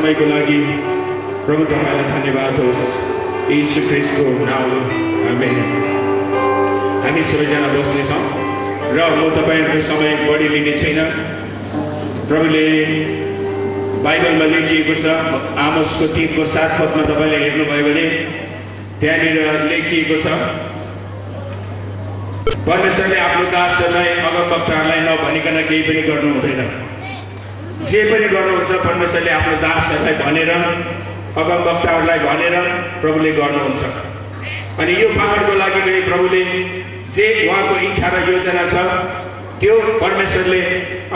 समयको लागि प्रभु तपाईलाई धन्यवाद होस् यीशु ख्रीष्टको नाममा आमेन। हामी सबैजना बस्नेछौँ र म तपाईहरुको समय बढी लिने छैन। प्रभुले बाइबलमा लेखिएको छ आमोसको 3को 7 पदमा तपाईले हेर्नुभयो भने त्यहाँनिर लेखिएको छ परमेश्वरले आफ्नो दासहरूलाई अगमवक्ताहरूलाई नभनिकन केही पनि गर्नु हुँदैन। जे पनि गर्नुहुन्छ परमेश्वरले आफ्नो दासहरूलाई भनेर अगमवक्ताहरूलाई भनेर प्रभुले गर्नुहुन्छ। अनि यो पहाडको लागि पनि प्रभुले जे उहाँको इच्छा र योजना छ त्यो परमेश्वरले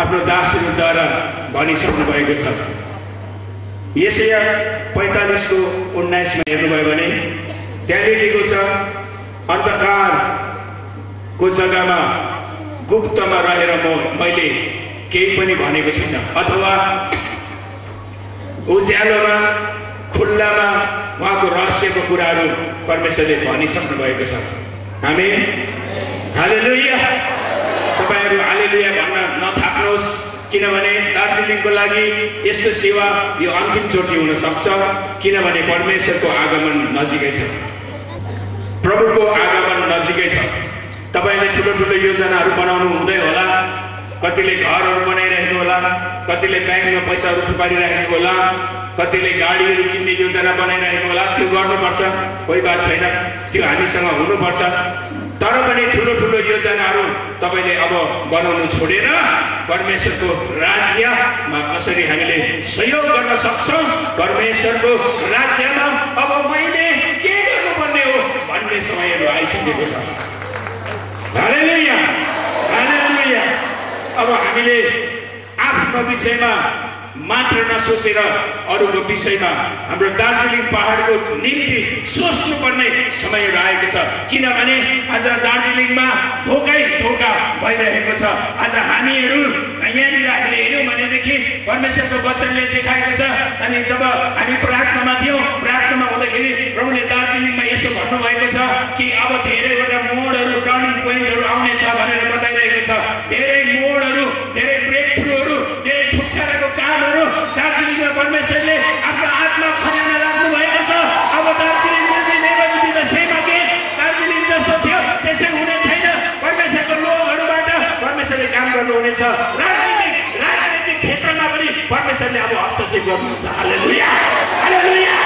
आफ्नो दासहरूद्वारा भनिसक्नु भएको छ। यशाया 45को 19 मा हेर्नुभयो भने त्यहाँ लेखेको छ अन्धकारको जग्गामा गुप्तमा रहेर मैले केही पनि भनेको छैन, अथवा उज्यालोमा खुल्लामा उहाँको रहस्यको कुराहरू परमेश्वरले भनिसक्नु भएको छ। आमेन, हालेलुया। तपाईहरु हालेलुया भन्न नथाक्नुहोस्, किनभने दार्जिलिङको लागि यस्तो सेवा यो अन्तिम चोटि हुन सक्छ, किनभने परमेश्वरको आगमन नजिकै छ, प्रभुको आगमन नजिकै छ। तपाईले ठुलो ठुलो योजनाहरू बनाउनु हुँदै होला, कतिले घरहरू बनाइरहेको होला, कतिले ब्याङ्कमा पैसाहरू थुपारिरहेको होला, कतिले गाडीहरू किन्ने योजना बनाइरहेको होला। त्यो गर्नुपर्छ, कोही बात छैन, त्यो हामीसँग हुनुपर्छ। तर पनि ठुलो ठुलो योजनाहरू तपाईले अब बनाउनु छोडेर परमेश्वरको राज्यमा कसरी हामीले सहयोग गर्न सक्छौं, परमेश्वरको राज्यमा अब मैले के गर्नुपर्ने हो भन्ने समयहरू आइसकेको छ। हालेलुया, हालेलुया। अब हामीले आफ्नो विषयमा मात्र नसोचेर अरूको विषयमा हाम्रो दार्जिलिङ पहाडको निम्ति सोच्नुपर्ने समयहरू आएको छ, किनभने आज दार्जिलिङमा धोकै धोका भइरहेको छ। आज हामीहरू यहाँनिर हामीले हेर्यौँ भनेदेखि परमेश्वरको वचनले देखाएको छ। अनि जब हामी प्रार्थनामा थियौँ, प्रार्थनामा हुँदाखेरि प्रभुले दार्जिलिङमा यसो भन्नुभएको छ कि अब धेरैवटा मोडहरू टर्निङ पोइन्टहरू आउनेछ भनेर बताइरहेको छ। धेरै मोडहरू, धेरै ब्रेक थ्रुहरू, धेरै छुटकाराको कामहरू दार्जिलिङमा परमेश्वरले आफ्नो आत्मा खन्याउन लाग्नु भएको छ। अब दार्जिलिङ दार्जिलिङ जस्तो थियो त्यस्तै हुने छैन। परमेश्वरको लोकहरूबाट परमेश्वरले काम गर्नुहुनेछ। राजनीतिक क्षेत्रमा पनि परमेश्वरले अब हस्तक्षेप गर्नुहुन्छ। हालेलुया, हालेलुया।